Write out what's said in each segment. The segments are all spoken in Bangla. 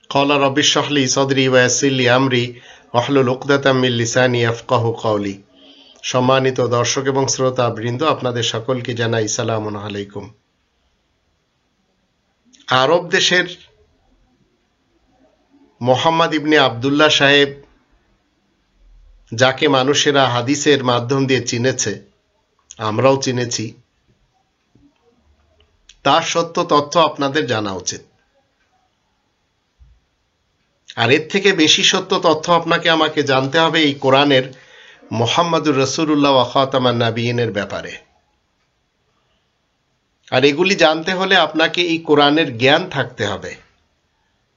ক্বালা রাব্বি ইশরাহ লি সাদরি ওয়া ইয়াসসির লি আমরি ওয়াহলুল উকদাতাম মিন লিসানি ইয়াফকাহু কওলি। সম্মানিত দর্শক এবং শ্রোতা বৃন্দ, আপনাদের সকলকে জানাই সালামুন আলাইকুম। আরব দেশের মোহাম্মদ ইবনে আবদুল্লাহ সাহেব, যাকে মানুষেরা হাদিসের মাধ্যম দিয়ে চিনেছে, আমরাও চিনেছি, তার সত্য তথ্য আপনাদের জানা উচিত। আর এর থেকে বেশি সত্য তথ্য আপনাকে আমাকে জানতে হবে এই কোরআনের মুহাম্মাদুর রাসূলুল্লাহ ওয়া খাতামান নাবিয়িনের ব্যাপারে। আর এগুলি জানতে হলে আপনাকে এই কোরআনের জ্ঞান থাকতে হবে।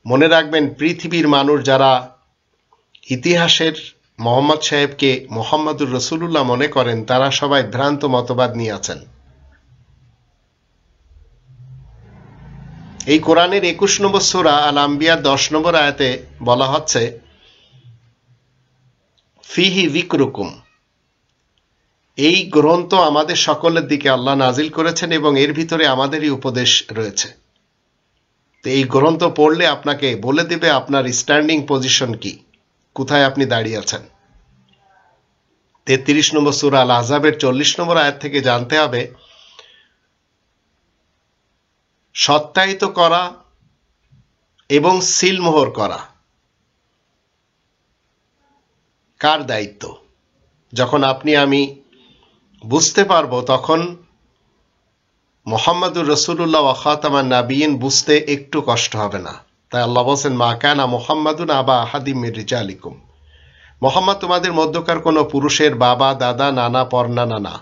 মনে রাখবেন, পৃথিবীর মানুষ যারা ইতিহাসের মোহাম্মদ সাহেবকে মুহাম্মাদুর রাসূলুল্লাহ মনে করেন, তারা সবাই ভ্রান্ত মতবাদ নিয়ে আছেন। এই কোরআনের 21 নম্বর সূরা আল আম্বিয়ার 10 নম্বর আয়াতে বলা হচ্ছে, ফিহি যিকরুকুম, এই গ্রন্থ আমাদের সকলের দিকে আল্লাহ নাজিল করেছেন এবং এর ভিতরে আমাদেরই উপদেশ রয়েছে। তো এই গ্রন্থ পড়লে আপনাকে বলে দেবে আপনার স্ট্যান্ডিং পজিশন কি, কোথায় আপনি দাঁড়িয়ে আছেন। 33 নম্বর সূরা আল আহজাবের 40 নম্বর আয়াত থেকে জানতে হবে, সত্যায়িত করা এবং সিলমোহর করা কার দায়িত্ব? যখন আপনি আমি বুঝতে পারবো, তখন মুহাম্মাদুর রাসূলুল্লাহ ওয়া খাতামান নাবিয়িন বুঝতে একটু কষ্ট হবে না। তাই আল্লাহ বলেন, মা কানা মুহাম্মাদুন আবা আহাদিম মির রিজালিকুম, মুহাম্মদ তোমাদের মধ্যকার কোনো পুরুষের বাবা, দাদা, নানা, পরনানা না,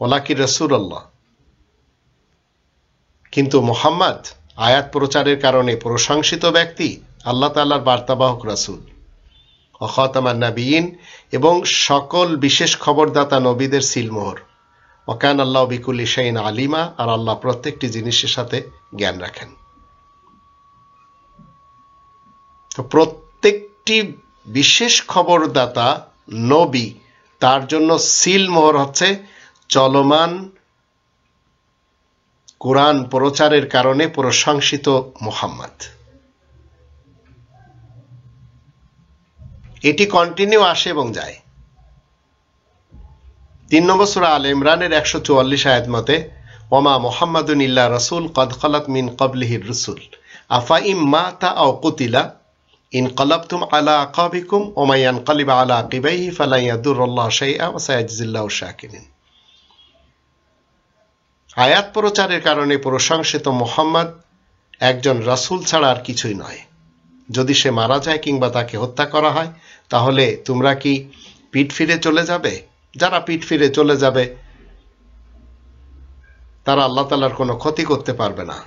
ওয়ালাকিন রাসূলুল্লাহ, কিন্তু মুহাম্মদ আয়াত প্রচারের কারণে প্রশংসিত ব্যক্তি, আল্লাহ তাআলার বার্তাবাহক রাসূল, ওয়া খাতামান নাবিয়িন, এবং সকল বিশেষ খবরদাতা নবীদের সিলমোহর। ওয়া কানা আল্লাহু বিকুল্লি শাইইন আলিমা, আর আল্লাহ প্রত্যেকটি জিনিসের সাথে জ্ঞান রাখেন। তো প্রত্যেকটি বিশেষ খবরদাতা নবী, তার জন্য সিলমোহর হচ্ছে চলমান কোরআন প্রচারের কারণে প্রশংসিত মুহাম্মদ। এটি কন্টিনিউ আসে এবং যায়। 3 নম্বর সূরা আল ইমরানের 144 আয়াত মতে, ওমা মুহাম্মাদুন ইল্লা রাসূল কদ খালাত মিন ক্বাবলিহির রুসুল আফা ইম মাতা আও কুতিলা ইনকালাবতুম আলা আকাবিকুম ওয়া মান ইয়ানকালিব আলা আকিবাইহি ফালা ইয়াদুরুল্লাহ শাইআ ওয়া সায়াজজিল্লাহু শাকিরিন। আয়াত প্রচারের কারণে প্রশংসিত মুহাম্মদ একজন রাসূল ছাড়া আর কিছুই নয়। যদি সে মারা যায় কিংবা তাকে হত্যা করা হয়, তাহলে তোমরা কি পিঠ ফিরে চলে যাবে? যারা পিঠ ফিরে চলে যাবে তারা আল্লাহ তাআলার কোনো ক্ষতি করতে পারবে না,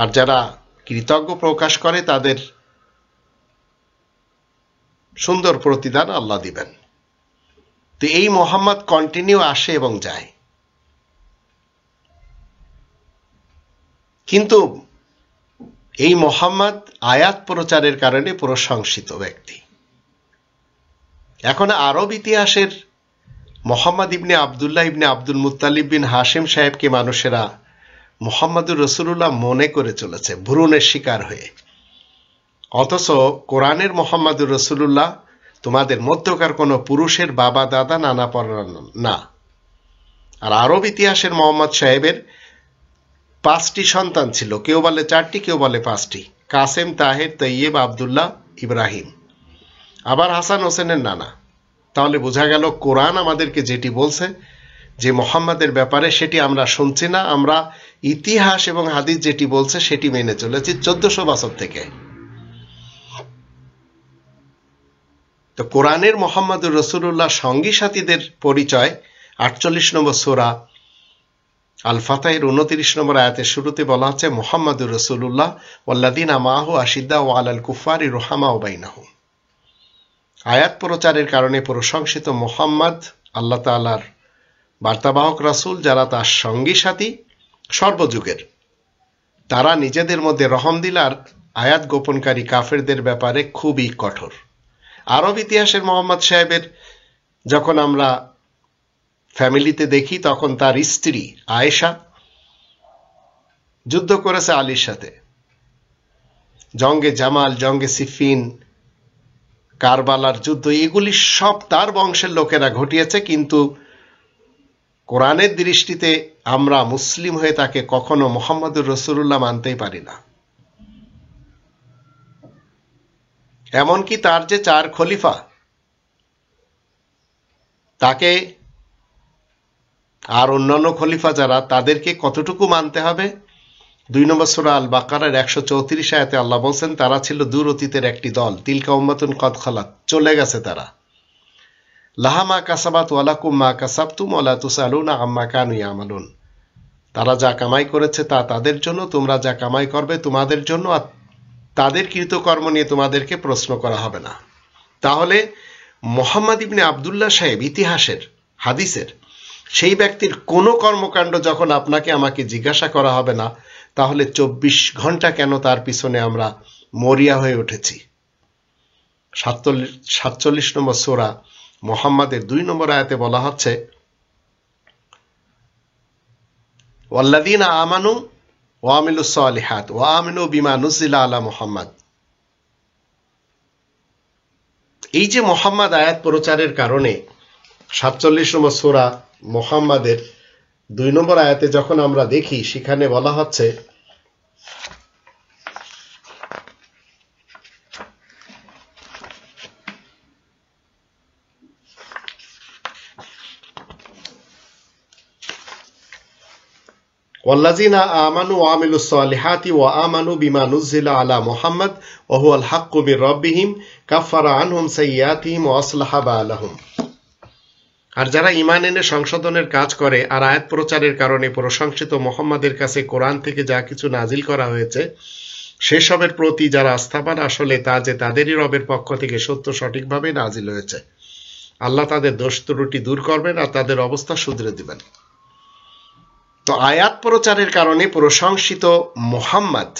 আর যারা কৃতজ্ঞ প্রকাশ করে তাদের সুন্দর প্রতিদান আল্লাহ দিবেন। তো এই মুহাম্মদ কন্টিনিউ আসে এবং যায়, কিন্তু এই মুহাম্মদ আয়াত প্রচারের কারণে প্রশংসিত ব্যক্তি। এখন আরব ইতিহাসের মুহাম্মদ ইবনে আবদুল্লাহ ইবনে আব্দুল মুত্তালিব বিন হাশিম সাহেবকে মানুষেরা মুহাম্মাদুর রাসূলুল্লাহ মনে করে চলেছে, ভ্রূণের শিকার হয়ে। অথচ কোরআনের মুহাম্মাদুর রাসূলুল্লাহ তোমাদের মধ্যকার কোনো পুরুষের বাবা, দাদা, নানা, পরনানা না। আর আরব ইতিহাসের মোহাম্মদ সাহেবের 5টি সন্তান ছিল, কেউ বলে 4টি, কেউ বলে 5টি, কাসেম, তাহের, তৈয়ব, আবদুল্লাহ, ইব্রাহিম, আবার হাসান হোসেনের নানা। তাহলে বোঝা গেল কোরআন আমাদেরকে যেটি বলছে যে মুহাম্মাদের ব্যাপারে, সেটি আমরা শুনছি না, আমরা ইতিহাস এবং হাদিস যেটি বলছে সেটি মেনে চলেছি 1400 বছর থেকে। তো কোরআনের মুহাম্মাদুর রাসূলুল্লাহ সঙ্গী সাথীদের পরিচয় 48 নম্বর সূরা আল ফাতহের 29 নম্বর আয়াতের শুরুতে বলা হচ্ছে, মুহাম্মাদুর রাসূলুল্লাহ ওয়াল্লাযীনা মাআহু আশিদ্দাউ আলাল কুফারি রুহামাউ বাইনাহুম। আয়াত প্রচারের কারণে প্রশংসিত মুহাম্মদ আল্লাহ তাআলার বার্তাবাহক রাসূল, যারা তার সঙ্গী সাথী সর্বযুগের, তারা নিজেদের মধ্যে রহম দিল আর আয়াত গোপনকারী কাফেরদের ব্যাপারে খুবই কঠোর। আরব ইতিহাসের মোহাম্মদ সাহেবের যখন আমরা ফ্যামিলিতে দেখি, তখন তার স্ত্রী আয়েশা যুদ্ধ করেছে আলীর সাথে, জঙ্গে জামাল, জঙ্গে সিফিন, কারবালার যুদ্ধ, এগুলি সব তার বংশের লোকেরা ঘটিয়েছে। কিন্তু কোরআনের দৃষ্টিতে আমরা মুসলিম হয়ে তাকে কখনো মুহাম্মদুর রাসূলুল্লাহ মানতেই পারি না। এমনকি তার যে 4 খলিফা, তাকে আর অন্যান্য খলিফা যারা, তাদেরকে কতটুকু মানতে হবে? 2 নম্বর সূরা আল বাকারার 134 আয়াতে আল্লাহ বলছেন, তারা ছিল দূর অতীতের একটি দল, তিলকা উম্মাতুন কদ খালাত, চলে গেছে তারা, লাহা মা কাসাবাত ওয়া লাকুম মা কাসাবতুম ওয়া লা তুসালুনা আম্মা কানু ইয়ামালুন। তারা যা কামাই করেছে তা তাদের জন্য, তোমরা যা কামাই করবে তোমাদের জন্য, আর তাদের কৃতকর্ম নিয়ে তোমাদেরকে প্রশ্ন করা হবে না। তাহলে মুহাম্মদ ইবনে আব্দুল্লাহ সাহেব ইতিহাসের, হাদিসের সেই ব্যক্তির কোনো কর্মকাণ্ড যখন আপনাকে আমাকে জিজ্ঞাসা করা হবে না, তাহলে 24 ঘন্টা কেন তার পিছনে আমরা মরিয়া হয়ে উঠেছি? 47 নম্বর সূরা মুহাম্মাদের 2 নম্বর আয়াতে বলা হচ্ছে, ওয়াল্লাযীনা আমানু ওয়া আমিলুস সালিহাত ওয়া আমিনু বিমা নুজিলা আলা মুহাম্মদ। এই যে মুহাম্মদ আয়াত প্রচারের কারণে 47 নম্বর সূরা মুহাম্মাদের 2 নম্বর আয়াতে যখন আমরা দেখি, সেখানে বলা হচ্ছে, ওয়াল্লাযীনা আমানু ওয়া আমিলুস সালিহাতি ওয়া আমানু বিমা নুজিলা আলা মুহাম্মদ ওয়া হুয়াল হাক্কু মির রাব্বিহিম কাফারা আনহুম সাইয়্যাতিহিম ওয়া আসলাহা বালাহুম। আর যারা ঈমান এনে সংশোধনের কাজ করে আর আয়াত প্রচারের কারণে প্রশংসিত মুহাম্মাদের কাছে কোরআন থেকে যা কিছু নাজিল করা হয়েছে সেসবের প্রতি যারা আস্থাবান, আসলে তা যে তাদেরই রবের পক্ষ থেকে সত্য সঠিকভাবে নাজিল হয়েছে। আল্লাহ তাদের দোষ ত্রুটি দূর করবেন আর তাদের অবস্থা শুধরে দিবেন। তো আয়াত প্রচারের কারণে প্রশংসিত মুহাম্মদ,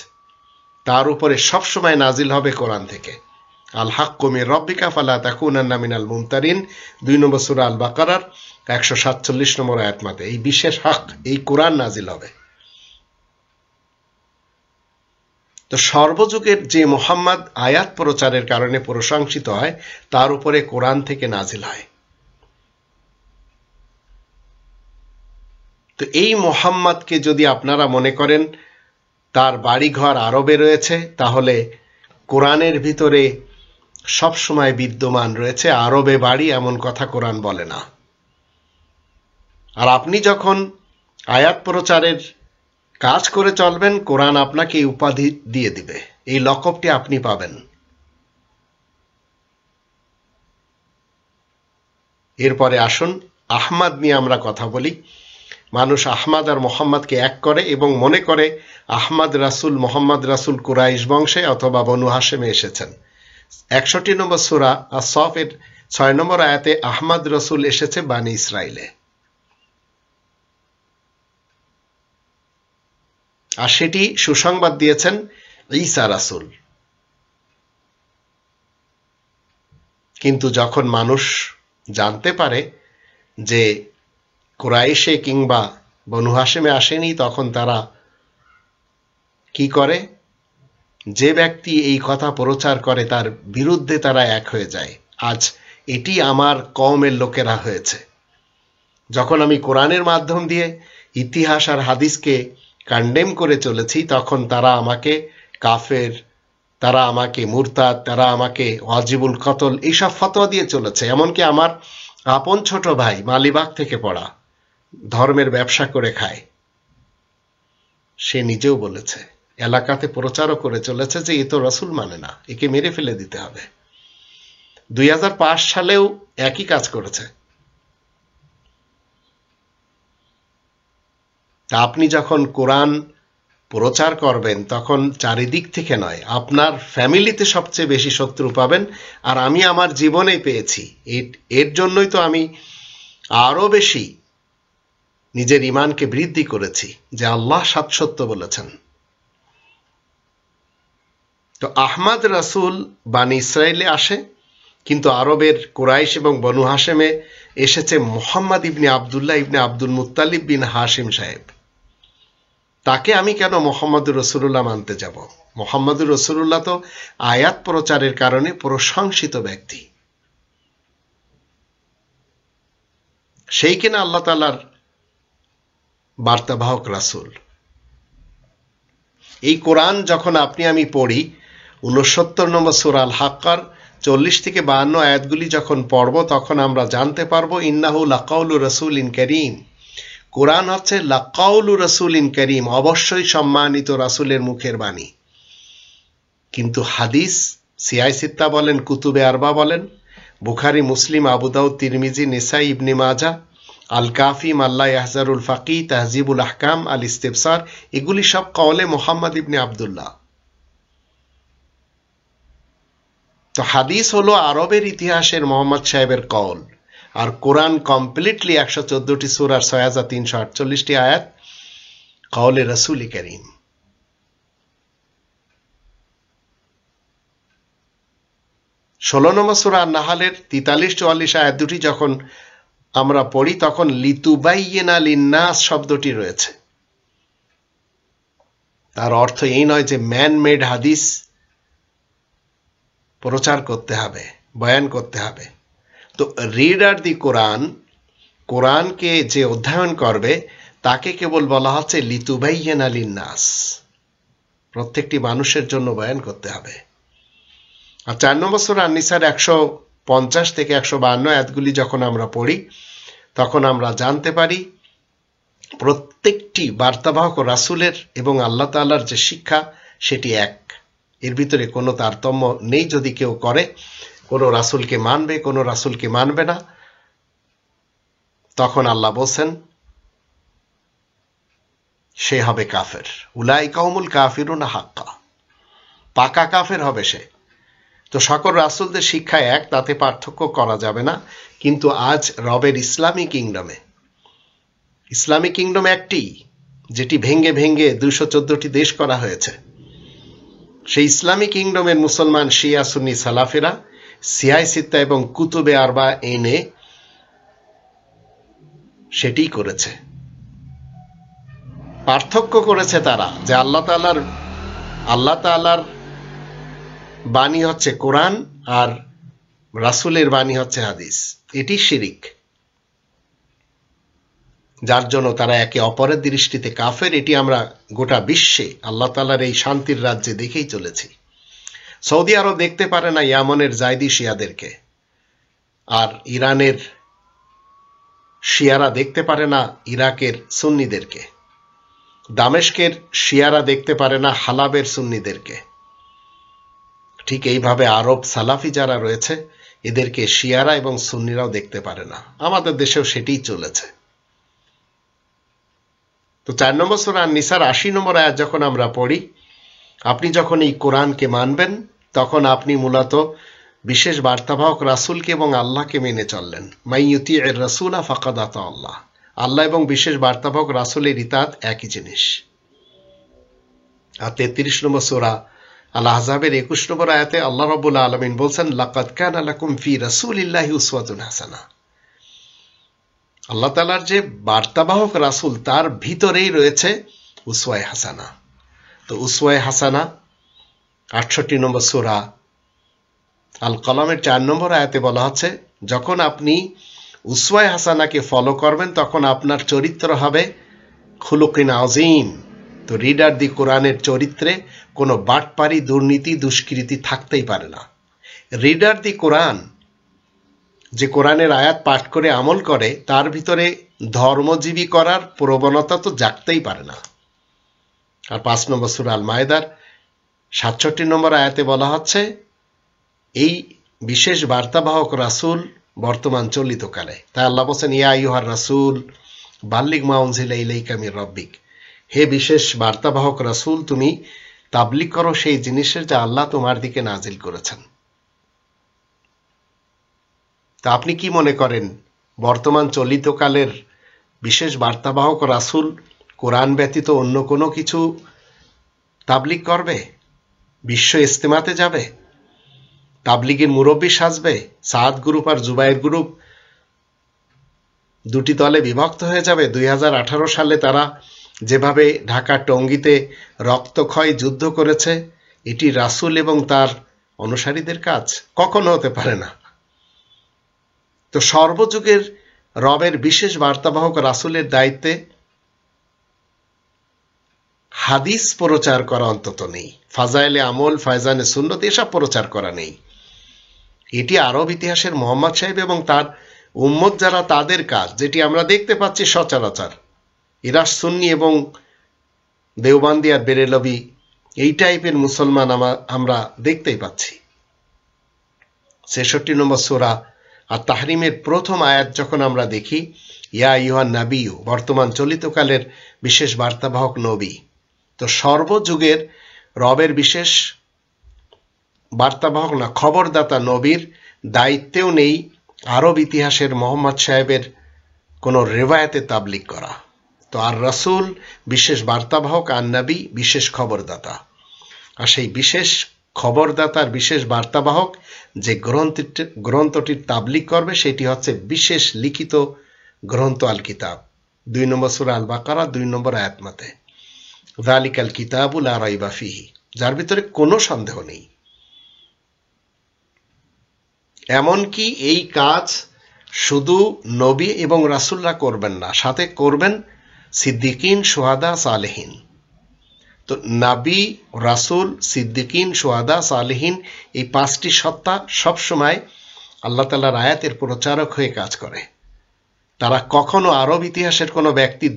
তার উপরে সবসময় নাজিল হবে কোরআন থেকে। আল হাক্কু মির রাব্বিকা ফালা তাকুনান্না মিনাল মুমতারিন, 2 নম্বর সূরা আল বাকারার 147 নম্বর আয়াত মতে এই বিশেষ হক, এই কোরআন নাজিল হবে। তো সর্বযুগের যে মুহাম্মদ আয়াত প্রচারের কারণে প্রশংসিত হয়, তার উপরে কোরআন থেকে নাজিল হয়। তো এই মুহাম্মদকে যদি আপনারা মনে করেন তার বাড়িঘর আরবে রয়েছে, তাহলে কোরআনের ভিতরে সবসময় বিদ্যমান রয়েছে আরবে বাড়ি, এমন কথা কোরআন বলে না। আর আপনি যখন আয়াত প্রচারের কাজ করে চলবেন, কোরআন আপনাকে এই উপাধি দিয়ে দিবে, এই লকবটি আপনি পাবেন। এরপরে আসুন আহমদ নিয়ে আমরা কথা বলি। মানুষ আহমদ আর মোহাম্মদকে এক করে এবং মনে করে আহমদ রাসূল, মোহাম্মদ রাসূল কুরাইশ বংশে অথবা বনু হাশেমে এসেছেন। 61 নম্বর সূরা আস-সাফের 6 নম্বর আয়াতে আহমদ রাসূল এসেছে বানি ইসরাইলে, আর সেটি সুসংবাদ দিয়েছেন ঈসা রাসূল। কিন্তু যখন মানুষ জানতে পারে যে কুরাইশে কিংবা বনু হাশেমে আসেনি, তখন তারা কি করে? যে ব্যক্তি এই কথা প্রচার করে তার বিরুদ্ধে তারা এক হয়ে যায়। আজ এটি আমার কওমের লোকেরা হয়েছে। যখন আমি কোরআনের মাধ্যম দিয়ে ইতিহাস আর হাদিসকে কন্ডেম করে চলেছি, তখন তারা আমাকে কাফের, তারা আমাকে মুরতাদ, তারা আমাকে ওয়াজিবুল কতল এইসব ফতোয়া দিয়ে চলেছে। এমনকি আমার আপন ছোট ভাই মালিবাগ থেকে পড়া, ধর্মের ব্যবসা করে খায়, সে নিজেও বলেছে, এলাকাতে প্রচারও করে চলেছে যে এ তো রাসূল মানে না, একে মেরে ফেলে দিতে হবে। 2005 সালেও একই কাজ করেছে। তা আপনি যখন কোরআন প্রচার করবেন, তখন চারিদিক থেকে নয়, আপনার ফ্যামিলিতে সবচেয়ে বেশি শত্রু পাবেন। আর আমি আমার জীবনেই পেয়েছি। এর জন্যই তো আমি আরো বেশি নিজের ঈমানকে বৃদ্ধি করেছি যে আল্লাহ সত্য বলেছেন। তো আহমদ রাসূল বানি ইসরাইলে আসে, কিন্তু আরবের কুরাইশ এবং বনু হাশেমে এসেছে মুহাম্মদ ইবনে আব্দুল্লাহ ইবনে আব্দুল মুত্তালিব বিন হাশিম সাহেব। তাকে আমি কেন মুহাম্মদুর রাসূলুল্লাহ মানতে যাব? মুহাম্মদুর রাসূলুল্লাহ তো আয়াত প্রচারের কারণে প্রশংসিত ব্যক্তি, সেই কিনা আল্লাহ তাআলার বার্তাবাহক রাসূল। এই কোরআন যখন আপনি আমি পড়ি, ৬৯ নম্বর সূরা আল হাক্কার ৪০ থেকে ৫২ আয়াতগুলি যখন পড়ব, তখন আমরা জানতে পারবো ইন্নাহু লাকাউলু রাসূলিন কারীম। কোরআন হচ্ছে লাকাউলু রাসূলিন কারীম, অবশ্যই সম্মানিত রাসূলের মুখের বাণী। কিন্তু হাদিস, সিয়াই সিত্তা বলেন, কুতুবে আরবা বলেন, বুখারী, মুসলিম, আবু দাউদ, তিরমিজি, নিসাই, ইবনে মাজাহ, আল কাফি, মাল্লা ইয়াহজারুল ফাকি, তাহজিবুল আহকাম, আল ইস্তিবসার, এগুলি সব কওলে মুহাম্মদ ইবনে আব্দুল্লাহ। তো হাদিস হলো আরবের ইতিহাসের মোহাম্মদ সাহেবের কওল, আর কোরআন কমপ্লিটলি ১১৪টি সূরার ৬৩৪৮টি আয়াত কওলে রাসূল কারীম। ষোলো নম্বর সূরা আন-নাহলের ৪৩-৪৪ আয়াত দুটি যখন আমরা পড়ি, তখন লিতুবাইয়িনা লিন্নাস শব্দটি রয়েছে। তার অর্থ এই নয় যে ম্যান মেড হাদিস প্রচার করতে হবে, বয়ান করতে হবে। তো রিডার দি কোরআন, কোরআনকে যে অধ্যয়ন করবে তাকে কেবল বলা হচ্ছে লিতুবাইয়িনা লিন্নাস, প্রত্যেকটি মানুষের জন্য বয়ান করতে হবে। আর ৪ নম্বর সূরা আন-নিসার ১৫০ থেকে ১৫২ আয়াতগুলি যখন আমরা পড়ি, তখন আমরা জানতে পারি প্রত্যেকটি বার্তাবাহক রাসূলের এবং আল্লাহ তাআলার যে শিক্ষা সেটি এক, এর ভিতরে কোনো তারতম্য নেই। যদি কেউ করে, কোনো রাসূলকে মানবে, কোনো রাসূলকে মানবে না, তখন আল্লাহ বলছেন সে হবে কাফের। উলাইকা হুমুল কাফিরুনা হাক্কা, পাকা কাফের হবে সে। তো সকল রাসূলদের শিক্ষা এক, তাতে পার্থক্য করা যাবে না। কিন্তু আজ রবের ইসলামিক কিংডম একটি, যেটি ভেঙ্গে ভেঙ্গে ২১৪টি দেশ করা হয়েছে। সেই ইসলামিক কিংডমের মুসলমান শিয়া সুন্নি সালাফেরা সিয়াই সিত্তা এবং কুতুবে আরবা এনে সেটি করেছে। পার্থক্য করেছে তারা যে আল্লাহ তাআলার বাণী হচ্ছে কোরআন আর রাসূলের বাণী হচ্ছে হাদিস। এটি শিরিক, যার জন্য তারা একে অপরের দৃষ্টিতে কাফের। এটি আমরা গোটা বিশ্বে আল্লাহ তাআলার এই শান্তির রাজ্যে দেখেই চলেছি। সৌদি আরব দেখতে পারে না ইয়ামনের জায়দি শিয়াদেরকে, আর ইরানের শিয়ারা দেখতে পারে না ইরাকের সুন্নিদেরকে, দামেস্কের শিয়ারা দেখতে পারে না হালাবের সুন্নিদেরকে। ঠিক এইভাবে আরব সালাফি যারা রয়েছে, এদেরকে শিয়ারা এবং সুন্নিরাও দেখতে পারে না। আমাদের দেশেও সেটিই চলেছে। তো ৪ নম্বর সূরা আন-নিসার ৮০ নম্বর আয়াত যখন আমরা পড়ি, আপনি যখন এই কোরআনকে মানবেন, তখন আপনি মূলত বিশেষ বার্তাবাহক রাসূলকে এবং আল্লাহকে মেনে চললেন। মাই ইউতিইর রাসূলা ফাকাদ আতা আল্লাহ, আল্লাহ এবং বিশেষ বার্তাবাহক রাসূলের ইতাআত একই জিনিস। আর ৩৩ নম্বর সূরা আল আহজাবের ২১ নম্বর আয়াতে আল্লাহ রাব্বুল আলামিন বলছেন, লাকাদ কানা লাকুম ফি রাসূলিল্লাহি উসওয়াতুন হাসানাহ। আল্লাহ তাআলার যে বার্তাবাহক রাসূল, তার ভিতরেই রয়েছে উসওয়ায়ে হাসানা। তো উসওয়ায়ে হাসানা ৬৮ নম্বর সূরা আল কলমের ৪ নম্বর আয়াতে বলা হচ্ছে, যখন আপনি উসওয়ায়ে হাসানাকে ফলো করবেন, তখন আপনার চরিত্র হবে খুলুকিন আযীম। তো রিডার দি কোরআনের চরিত্রে কোনো বাটপারি, দুর্নীতি, দুষ্কৃতি থাকতেই পারে না। রিডার দি কোরআন যে কোরআনের আয়াত পাঠ করে আমল করে, তার ভিতরে ধর্মজীবী করার প্রবণতা তো জাগতেই পারে না। আর ৫ নম্বর সূরা আল মায়েদার ৬৭ নম্বর আয়াতে বলা হচ্ছে, এই বিশেষ বার্তাবাহক রাসূল বর্তমান চলিতকালে। তাই আল্লাহ বলেন, ইয়া আইয়ুহার রাসূল বাল্লিগ মা উনজিলা ইলাইকা মির রাব্বিক, হে বিশেষ বার্তাবাহক রাসূল, তুমি তাবলীগ করো সেই জিনিসের যা আল্লাহ তোমার দিকে নাজিল করেছেন। তা আপনি কি মনে করেন, বর্তমান চলিতকালের বিশেষ বার্তাবাহক রাসূল কোরআন ব্যতীত অন্য কোনো কিছু তাবলীগ করবে? বিশ্ব ইজতেমাতে যাবে? তাবলীগের মুরব্বী সাজবে? সাদ গ্রুপ আর জুবায়ের গ্রুপ দুটি দলে বিভক্ত হয়ে যাবে। ২০১৮ সালে তারা যেভাবে ঢাকা টঙ্গীতে রক্তক্ষয় যুদ্ধ করেছে, এটি রাসূল এবং তার অনুসারীদের কাজ? কখনো হতে পারে না। তো সর্বযুগের রবের বিশেষ বার্তাবাহক রাসূলের দায়িত্বে হাদিস প্রচার করা অন্তত নেই, ফাজাইলে আমল, ফায়জানে সুন্নত এসব প্রচার করা নেই। এটি আরব ইতিহাসের মুহাম্মদ সাহেব এবং তার উম্মত যারা, তাদের কাজ, যেটি আমরা দেখতে পাচ্ছি সচরাচর। এরা সুন্নি এবং দেওবান্দি আর বেরেলভি এই টাইপের মুসলমান আমরা দেখতেই পাচ্ছি। ৬৬ নম্বর সূরা আর তাহরিমের প্রথম আয়াত যখন আমরা দেখি, ইয়া আইয়ুহান নাবিয়্যু, বর্তমান চলিতকালের বিশেষ বার্তাবাহক নবী। তো সর্বযুগের রবের বিশেষ বার্তাবাহক না, খবরদাতা নবীর দায়িত্বেও নেই আরব ইতিহাসের মোহাম্মদ সাহেবের কোনো রেওয়ায়াতে তাবলিগ করা। তো আর রাসূল বিশেষ বার্তাবাহক, আর নবী বিশেষ খবরদাতা। আর সেই বিশেষ খবরদাতার বিশেষ বার্তাবাহক যে গ্রন্থটির তাবলিগ করবে, সেটি হচ্ছে বিশেষ লিখিত গ্রন্থ আল কিতাব। ২ নম্বর সূরা আল বাকারা ২ নম্বর আয়াত মতে, যালিকাল কিতাবু লা রাইবা ফিহি, যার ভিতরে কোনো সন্দেহ নেই। এমনকি এই কাজ শুধু নবী এবং রাসূলরা করবেন না, সাথে করবেন সিদ্দিকিন, শুহাদা, সালেহিন। তো নবী, রাসূল, সিদ্দিকিন, শুহাদা, সালেহিন এই 5টি সত্তা সবসময় আল্লাহ তাআলার আয়াতের প্রচারক হয়ে কাজ করে। তারা কখনো আরব ইতিহাসের কোনো ব্যক্তির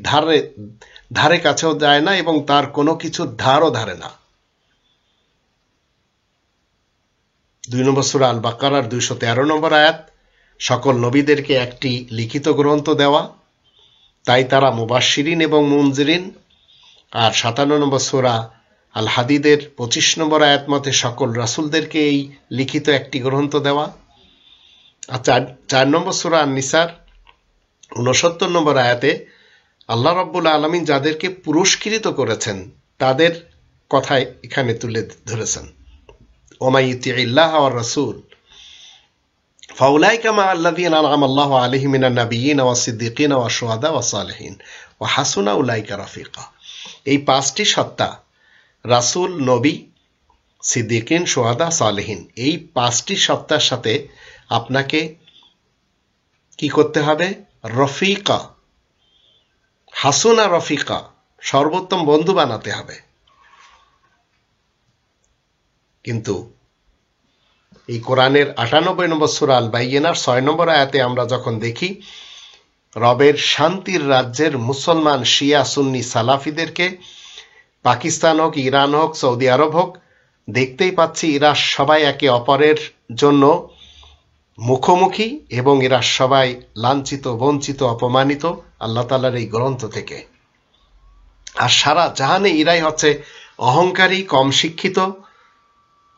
ধারে কাছেও যায় না এবং তার কোনো কিছু ধারও ধারে না। ২ নম্বর সূরা আল বাকারার ২১৩ নম্বর আয়াত, সকল নবীদেরকে একটি লিখিত গ্রন্থ দেওয়া, তাই তারা মুবাশশিরিন এবং মুনজিরিন। আর ৫৭ নম্বর সূরা আল হাদিদের ২৫ নম্বর আয়াত মতে সকল রাসূলদেরকে এই লিখিত একটি গ্রন্থ দেওয়া। আর ৪ নম্বর সূরা আন নিসার ৬৯ নম্বর আয়াতে আল্লাহ রাব্বুল আলামিন যাদেরকে পুরস্কৃত করেছেন তাদের কথাই এখানে তুলে ধরেছেন। ওমাই ইউতিইল্লাহ ওয়ার রাসূল ফাউলাইকা মা আল্লাযীনা আনআমা আল্লাহু আলাইহিম মিনান নাবিয়্যিনা ওয়াস সিদ্দিকিনা ওয়াশ শুহাদা ওয়াস সালিহিন ওয়া হাসুনা উলাইকা রাফিকা। এই 5টি সত্তা, রাসূল, নবী, সিদ্দিকিন, শুহাদা, সালেহিন, এই 5টি সত্তার সাথে আপনাকে কি করতে হবে? রফিকা, হাসুনা রফিকা, সর্বোত্তম বন্ধু বানাতে হবে। কিন্তু এই কোরআনের ৯৮ নম্বর সূরা আল বাইয়িনার ৬ নম্বর আয়াতে আমরা যখন দেখি রবের শান্তির রাজ্যের মুসলমান শিয়া সুন্নি সালাফিদেরকে, পাকিস্তান হোক, ইরান হোক, সৌদি আরব হোক, দেখতেই পাচ্ছি এরা সবাই একে অপরের জন্য মুখোমুখি এবং এরা সবাই লাঞ্ছিত, বঞ্চিত, অপমানিত আল্লাহ তাআলার এই গ্রন্থ থেকে। আর সারা জাহানে এরাই হচ্ছে অহংকারী, কম শিক্ষিত,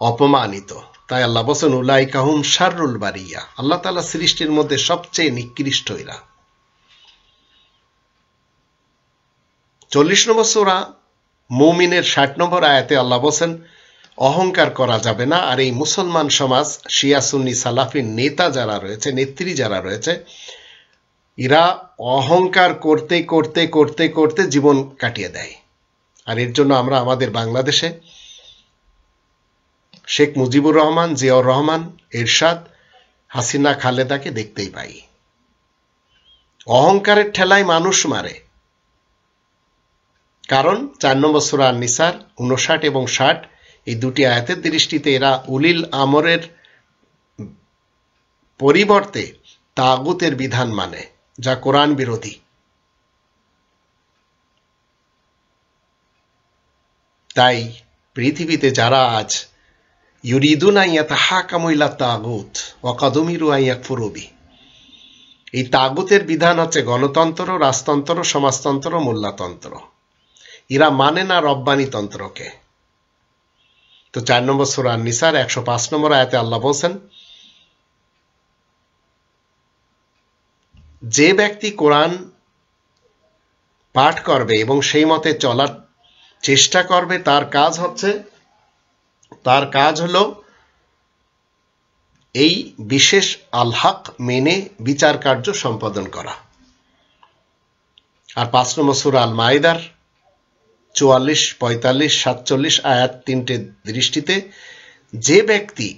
অপমানিত। তাই আল্লাহ বলেন উলাইকা হুম শাররুল বারিয়া, আল্লাহ তাআলা সৃষ্টির মধ্যে সবচেয়ে নিকৃষ্ট এরা। ৪০ নম্বর সূরা মুমিনের ৬০ নম্বর আয়াতে আল্লাহ বলেন অহংকার করা যাবে না। আর এই মুসলমান সমাজ, শিয়া সুন্নি সালাফির নেতা যারা রয়েছে, নেত্রী যারা রয়েছে, এরা অহংকার করতে করতে করতে করতে জীবন কাটিয়ে দেয়। আর এর জন্য আমরা আমাদের বাংলাদেশে শেখ মুজিবুর রহমান, জিয়াউর রহমান, এরশাদ, হাসিনা, খালেদাকে দেখতেই পাই। অহংকারের ঠেলায় মানুষ মারে। কারণ ৪ নম্বর সূরা আন নিসার ৫৯ এবং ৬০ এই দুটি আয়াতের দৃষ্টিতে এরা উলিল আমরের পরিবর্তে তাগুতের বিধান মানে, যা কোরআন বিরোধী। তাই পৃথিবীতে যারা আজ ইউরিদুনা ইয়াতাহাকামু ইলা তাগুত ওয়া ক্বাদ উমিরু আন ইয়াকফুরু বিহি, এই তাগুতের বিধান হচ্ছে গণতন্ত্র, রাজতন্ত্র, সমাজতন্ত্র, মোল্লাতন্ত্র। এরা মানে না রব্বানি তন্ত্রকে। তো ৪ নম্বর সূরা আন নিসার ১০৫ নম্বর আয়াতে আল্লাহ বলেন, যে ব্যক্তি কোরআন পাঠ করবে এবং সেই মতে চলার চেষ্টা করবে, তার কাজ হলো এই বিশেষ আল হক মেনে বিচার কার্য সম্পাদন করা। আর ৫ নম্বর সূরা আল মাইদার 44, 45, 47 আয়াত তিনটে দৃষ্টিতে যে ব্যক্তি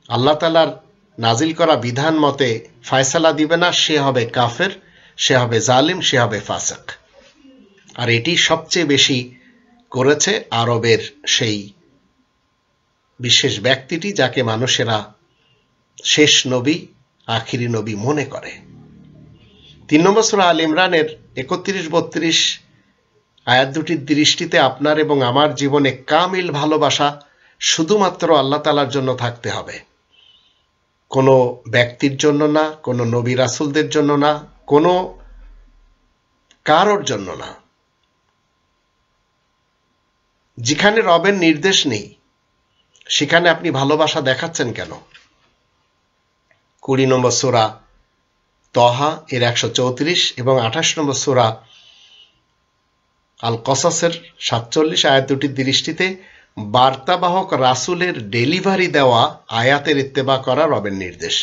আল্লাহ তাআলার নাজিল করা বিধান মতে ফয়সালা দিবে না, সে হবে কাফের, সে হবে জালিম, সে হবে ফাসিক। আর এটি সবচেয়ে বেশি করেছে আরবের সেই বিশেষ ব্যক্তিটি যাকে মানুষেরা শেষ নবী, আখিরি নবী মনে করে। 3 নম্বর সূরা আল ইমরানের 31-32 আয়াত দুটির দৃষ্টিতে আপনার এবং আমার জীবনে কামিল ভালোবাসা শুধুমাত্র আল্লাহ তাআলার জন্য থাকতে হবে, কোনো ব্যক্তির জন্য না, কোনো নবী রাসূলদের জন্য না, কোনো কারোর জন্য না। যেখানে রবের নির্দেশ নেই সেখানে আপনি ভালোবাসা দেখাচ্ছেন কেন? 20 নম্বর সূরা তহা এর 134 এবং 28 নম্বর সূরা আল কসাসের 47 আয়াত দুটির দৃষ্টিতে বার্তাবাহক রাসূলের ডেলিভারি দেওয়া আয়াতের ইত্তেবা করা রবের নির্দেশ।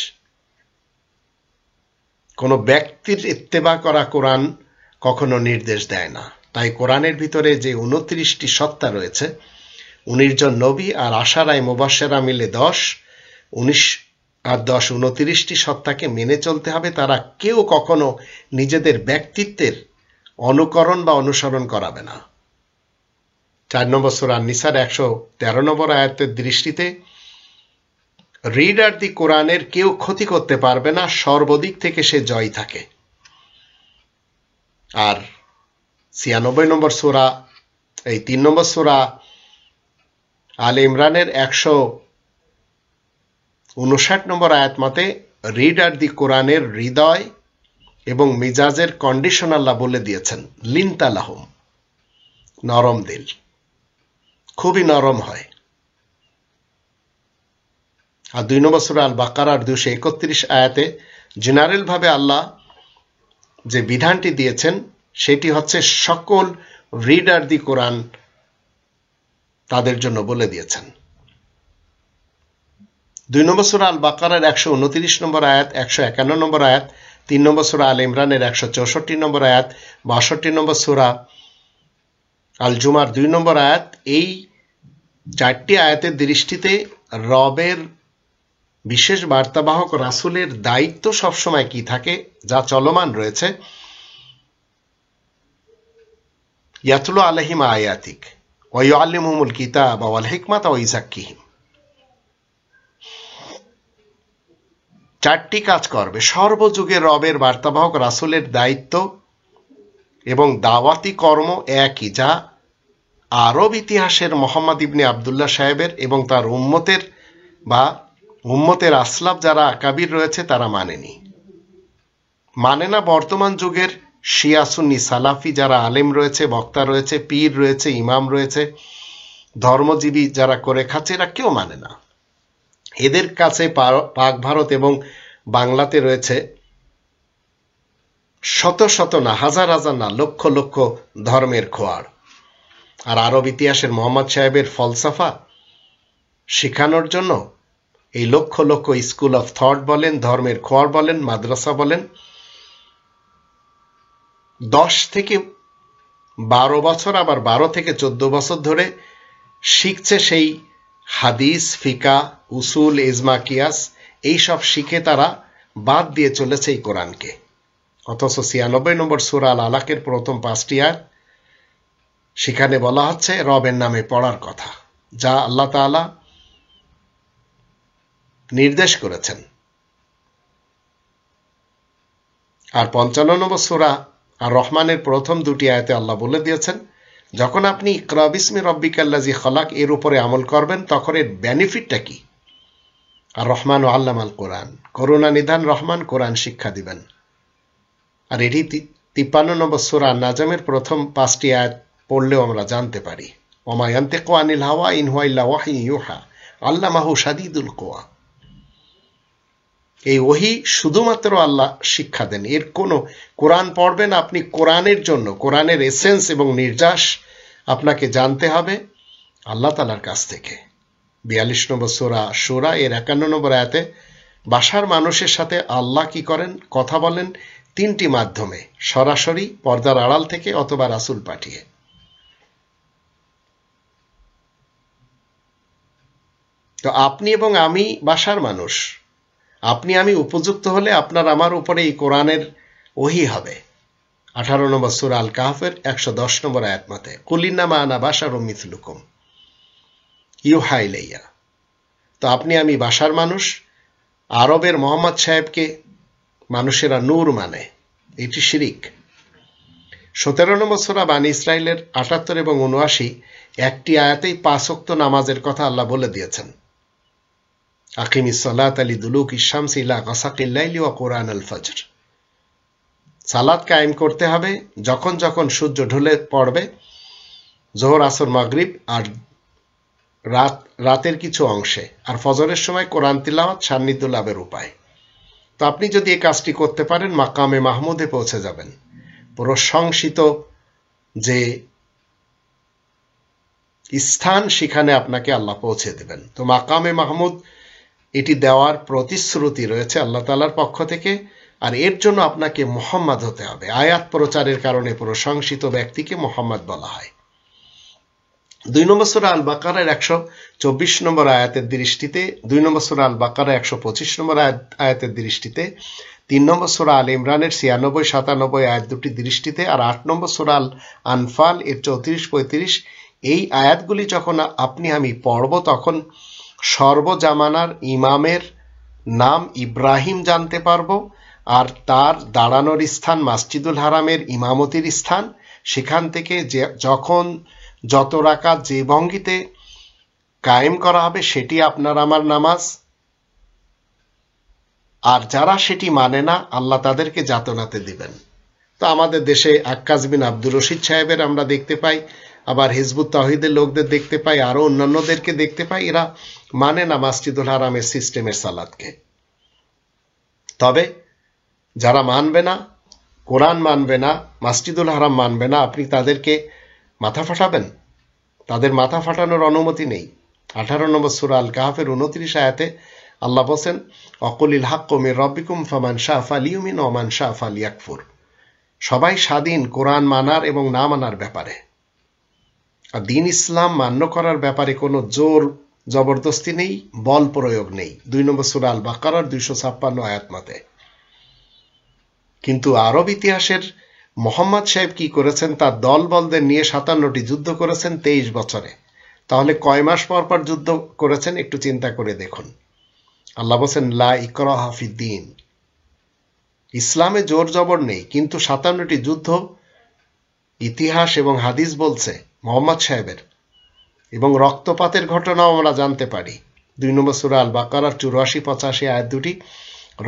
কোনো ব্যক্তির ইত্তেবা করা কোরআন কখনো নির্দেশ দেয় না। তাই কোরআনের ভিতরে যে 29টি সত্তা রয়েছে, 19 জন নবী আর আশারায়ে মুবাশশিরা মিলে 10, 19 আর 10 29টি সত্তাকে মেনে চলতে হবে। তারা কেউ কখনো নিজেদের ব্যক্তিত্বের অনুকরণ বা অনুসরণ করাবে না। 4 নম্বর সূরা নিসার 113 নম্বর আয়াতের দৃষ্টিতে রিডার দি কোরআনের কেউ ক্ষতি করতে পারবে না, সর্বদিক থেকে সে জয় থাকে। আর 96 নম্বর সূরা, এই 3 নম্বর সূরা আলে ইমরানের 159 নম্বর আয়াত মতে রিডার দি কোরআনের হৃদয় এবং মিজাজের কন্ডিশন আল্লাহ বলে দিয়েছেন, লিনতা লাহুম, নরম দিল, খুবই নরম হয়। আর 2 নম্বর সূরা আল বাকারার 231 আয়াতে জেনারেল ভাবে আল্লাহ যে বিধানটি দিয়েছেন সেটি হচ্ছে সকল রিডার দি কোরআন তাদের জন্য বলে দিয়েছেন। 2 নম্বর সূরা আল বাকারার 129 নম্বর আয়াত, 151 নম্বর আয়াত, 3 নম্বর সূরা আল ইমরানের 164 নম্বর আয়াত, 62 নম্বর সূরা আল জুমার 2 নম্বর আয়াত, এই 4টি আয়াতের দৃষ্টিতে রবের বিশেষ বার্তাবাহক রাসূলের দায়িত্ব সবসময় কি থাকে, যা চলমান রয়েছে, ইয়াতলু আলাইহিম আয়াতিক ওয়া ইউআল্লিমুহুমুল কিতাবা ওয়াল হিকমাতা ওয়া ইউযাক্কিহিম। 4টি কাজ করবে সর্বযুগে রবের বার্তাবাহক রাসূলের দায়িত্ব এবং দাওয়াতি কর্ম একই, যা আরব ইতিহাসের মোহাম্মদ ইবনে আব্দুল্লাহ সাহেবের এবং তার উম্মতের বা উম্মতের আসলাফ যারা আকাবির রয়েছে তারা মানে না বর্তমান যুগের শিয়া সুন্নি সালাফি যারা আলেম রয়েছে, বক্তা রয়েছে, পীর রয়েছে, ইমাম রয়েছে, ধর্মজীবী যারা করে খাচ্ছে, এরা কেউ মানে না। এদের কাছে পাক ভারত এবং বাংলাতে রয়েছে শত শত না, হাজার হাজার না, লক্ষ লক্ষ ধর্মের খোয়াড়। আর আরব ইতিহাসের মোহাম্মদ সাহেবের ফলসাফা শেখানোর জন্য এই lakh lakh school of thought বলেন, ধর্মের খোয়াড় বলেন, মাদ্রাসা বলেন, 10 থেকে 12 বছর, আবার 12 থেকে 14 বছর ধরে শিখছে সেই হাদিস, ফিকা, উসুল, ইজমা, কিয়াস, এইসব শিখে তারা বাদ দিয়ে চলেছে এই কোরআনকে। অথচ 96 নম্বর সূরা আল আলাকের প্রথম 5টি আয়াত, সেখানে বলা হচ্ছে রবের নামে পড়ার কথা, যা আল্লাহ তাআলা নির্দেশ করেছেন। আর 55 নম্বর সূরা আর রহমানের প্রথম 2টি আয়াতে আল্লাহ বলে দিয়েছেন, যখন আপনি ইকরা বিসমি রাব্বিকাল্লাযী খালাক এর উপরে আমল করবেন তখন এর বেনিফিটটা কি? আর রহমান ও আল্লামাল কোরআন, করুণা নিধান রহমান কোরআন শিক্ষা দিবেন। আর এটি 53 নম্বর সূরা নাজমের প্রথম 5টি আয়াত পড়লেও আমরা জানতে পারি, ওমা ইয়ানতিকু আনিল হাওয়া ইন হুয়া ইল্লা ওয়াহয়ুন ইউহা আল্লামাহু শাদীদুল কুওয়া। এই ওহী শুধুমাত্র আল্লাহ শিক্ষা দেন, এর কোনো কোরআন পড়বেন আপনি কোরআনের জন্য, কোরআনের এসেন্স এবং নির্যাস আপনাকে জানতে হবে আল্লাহ তাআলার কাছ থেকে। 42 নম্বর সূরা সূরা এর 51 নম্বর আয়াতে বাসার মানুষের সাথে আল্লাহ কি করেন, কথা বলেন 3টি মাধ্যমে, সরাসরি, পর্দার আড়াল থেকে, অথবা রাসূল পাঠিয়ে। তো আপনি এবং আমি বাসার মানুষ, আপনি আমি উপযুক্ত হলে আপনার আমার উপরে এই কোরআনের ওহী হবে। 18 নম্বর সূরা আল কাহফের 110 নম্বর আয়াত মতে, কুলিন্নামা আনা বাশারুম মিথলুকুম ইউহা ইলাইয়া। তো আপনি আমি বাসার মানুষ। আরবের মোহাম্মদ সাহেবকে মানুষেরা নূর মানে, এটি শিরিক। 17 নম্বর সূরা বানী ইসরাইলের 78 এবং 79 একটি আয়াতেই 5 ওয়াক্ত নামাজের কথা আল্লাহ বলে দিয়েছেন। আকিমিস সালাতা লিদুলুকিশ শামসি ইলা গাসাকিল লাইলি ওয়া কুরআনাল ফজর। সালাত কায়েম করতে হবে যখন যখন সূর্য ঢলে পড়বে, যোহর, আসর, মাগরিব আর রাতের কিছু অংশে, আর ফজরের সময় কোরআন তিলাওয়াত সান্নিধ্য লাভের উপায়। তো আপনি যদি এই কাজটি করতে পারেন, মাকামে মাহমুদে পৌঁছে যাবেন। প্রশংসিত যে স্থান, সেখানে আপনাকে আল্লাহ পৌঁছে দেবেন। তো মাকামে মাহমুদ এটি দেওয়ার প্রতিশ্রুতি রয়েছে আল্লাহ তাআলার পক্ষ থেকে, আর এর জন্য আপনাকে মুহাম্মদ হতে হবে। আয়াত প্রচারের কারণে প্রশংসিত ব্যক্তিকে মুহাম্মদ বলা হয়। 2 নম্বর সূরা আল বাকারার 124 নম্বর আয়াতের দৃষ্টিতে, 2 নম্বর সূরা আল বাকারা 125 নম্বর আয়াতের দৃষ্টিতে, 3 নম্বর সূরা আল ইমরানের 96-97 আয়াত দুটি দৃষ্টিতে, আর 8 নম্বর সূরা আল আনফাল এর 34-35 এই আয়াতগুলি যখন আপনি আমি পড়ব, তখন সর্বজামানার ইমামের নাম ইব্রাহিম জানতে পারবো, আর তার দাঁড়ানোর স্থান মসজিদুল হারামের ইমামতির স্থান। সেখান থেকে যখন যত রাকাত যে ভঙ্গিতে কায়েম করা হবে সেটি আপনার আমার নামাজ। আর যারা সেটি মানে না, আল্লাহ তাদেরকে যাতনাতে দিবেন। তো আমাদের দেশে আক্কাস বিন আব্দুর রশিদ সাহেবের আমরা দেখতে পাই, আবার হিজবুত তাওহীদের লোকদের দেখতে পাই, আরো অন্যান্যদেরকে দেখতে পাই, এরা মানে না মসজিদুল হারামের সিস্টেমের সালাতকে। তবে যারা মানবে না, কোরআন মানবে না, মসজিদুল হারাম মানবে না, আপনি তাদেরকে মাথা ফাটাবেন? তাদের মাথা ফাটানোর অনুমতি নেই। 18 নম্বর সূরা আল কাহফের 29 আয়াতে আল্লাহ বলেন, অকুলিল হাক্কু মির রাব্বিকুম ফামান শাআ ফালিউমিন ওয়া মান শাআ ফালিয়াকফুর। সবাই স্বাধীন কোরআন মানার এবং না মানার ব্যাপারে। আর দ্বীন ইসলাম মান্য করার ব্যাপারে কোনো জোর জবরদস্তি নেই, বল প্রয়োগ নেই। 2 নম্বর সূরা আল বাকারার 256 আয়াত মতে। কিন্তু আরব ইতিহাসের মোহাম্মদ সাহেব কি করেছেন? তার দলবলদের নিয়ে 57টি যুদ্ধ করেছেন 23 বছরে। তাহলে কয় মাস পর পর যুদ্ধ করেছেন একটু চিন্তা করে দেখুন। আল্লাহ বলেন, লা ইকরাহা ফিদ্দীন, ইসলামে জোর জবর নেই। কিন্তু 57টি যুদ্ধ ইতিহাস এবং হাদিস বলছে মোহাম্মদ সাহেবের, এবং রক্তপাতের ঘটনাও আমরা জানতে পারি। 2 নম্বর সূরা আল বাকারার 84-85 আয়াত দুটি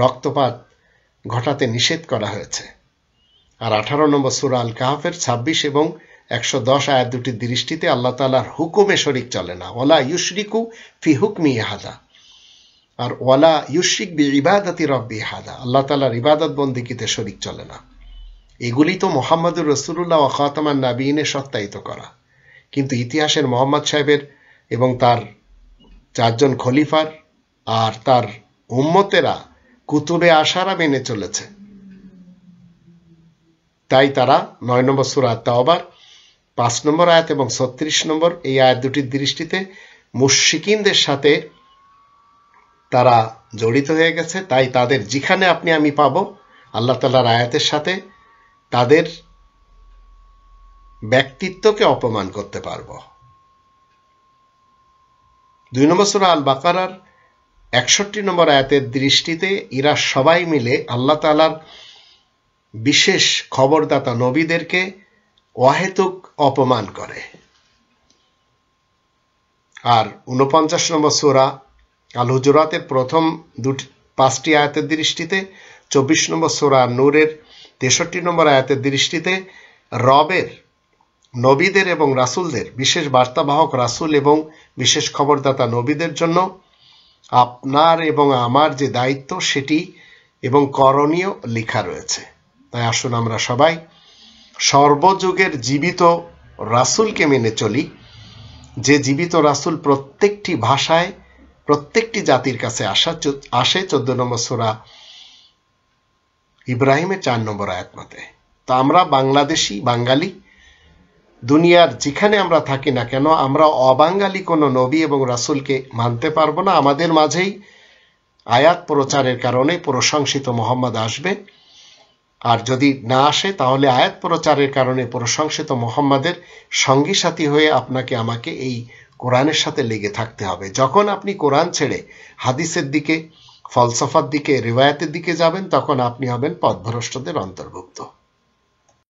রক্তপাত ঘটাতে নিষেধ করা হয়েছে। আর 18 নম্বর সূরা আল কাহফের 26 এবং 110 আয়াত দুটির দৃষ্টিতে আল্লাহ তাআলার হুকুমে শরীক চলে না। ওয়ালা ইউশরিকু ফি হুকমি আহাদা, আর ওয়ালা ইউশরিক বিইবাদাতি রাব্বি আহাদা, আল্লাহ তাআলার ইবাদত বন্দেগীতে শরীক চলে না। এগুলি তো মুহাম্মদুর রাসূলুল্লাহ ওয়া খাতামান নাবিয়িনের সত্যায়িত করা। কিন্তু ইতিহাসের মোহাম্মদ সাহেবের এবং তার 4 জন খলিফার আর তার উম্মতেরা কুতুবে আশারা মেনে চলেছে। তাই তারা 9 নম্বর সূরা তাওবার 5 নম্বর আয়াত এবং 36 নম্বর এই আয়াত দুটির দৃষ্টিতে মুশরিকিনদের সাথে তারা জড়িত হয়ে গেছে। তাই তাদের যেখানে আপনি আমি পাবো আল্লাহ তাআলার আয়াতের সাথে, তাদের ব্যক্তিত্বকে অপমান করতে পারবো। 2 নম্বর সূরা আল বাকারার 61 নম্বর আয়াতের দৃষ্টিতে এরা সবাই মিলে আল্লাহ তাআলার বিশেষ খবরদাতা নবীদেরকে অহেতুক অপমান করে। আর 49 নম্বর সূরা আল হুজুরাতের প্রথম 5টি আয়াতের দৃষ্টিতে, 24 নম্বর সূরা নূরের 63 নম্বর আয়াতের দৃষ্টিতে রবের নবীদের এবং রাসূলদের, বিশেষ বার্তাবাহক রাসূল এবং বিশেষ খবরদাতা নবীদের জন্য আপনার এবং আমার যে দায়িত্ব সেটি এবং করণীয় লেখা রয়েছে। তাই আসুন আমরা সবাই সর্বযুগের জীবিত রাসূলকে মেনে চলি, যে জীবিত রাসূল প্রত্যেকটি ভাষায় প্রত্যেকটি জাতির কাছে আসে। 14 নম্বর সূরা ইব্রাহিমের 4 নম্বর আয়াত মতে। তো আমরা বাংলাদেশি, বাঙালি, দুনিয়ার যেখানে আমরা থাকি না কেন আমরা অবাঙালি কোনো নবী এবং রাসূলকে মানতে পারবো না। আমাদের মাঝেই আয়াত প্রচারের কারণে প্রশংসিত মুহাম্মদ আসবে, আর যদি না আসে তাহলে আয়াত প্রচারের কারণে প্রশংসিত মুহাম্মাদের সঙ্গী সাথী হয়ে আপনাকে আমাকে এই কোরআনের সাথে লেগে থাকতে হবে। যখন আপনি কোরআন ছেড়ে হাদিসের দিকে, ফলসফার দিকে, রিওয়ায়াতের দিকে যাবেন তখন আপনি হবেন পথভ্রষ্টদের অন্তর্ভুক্ত।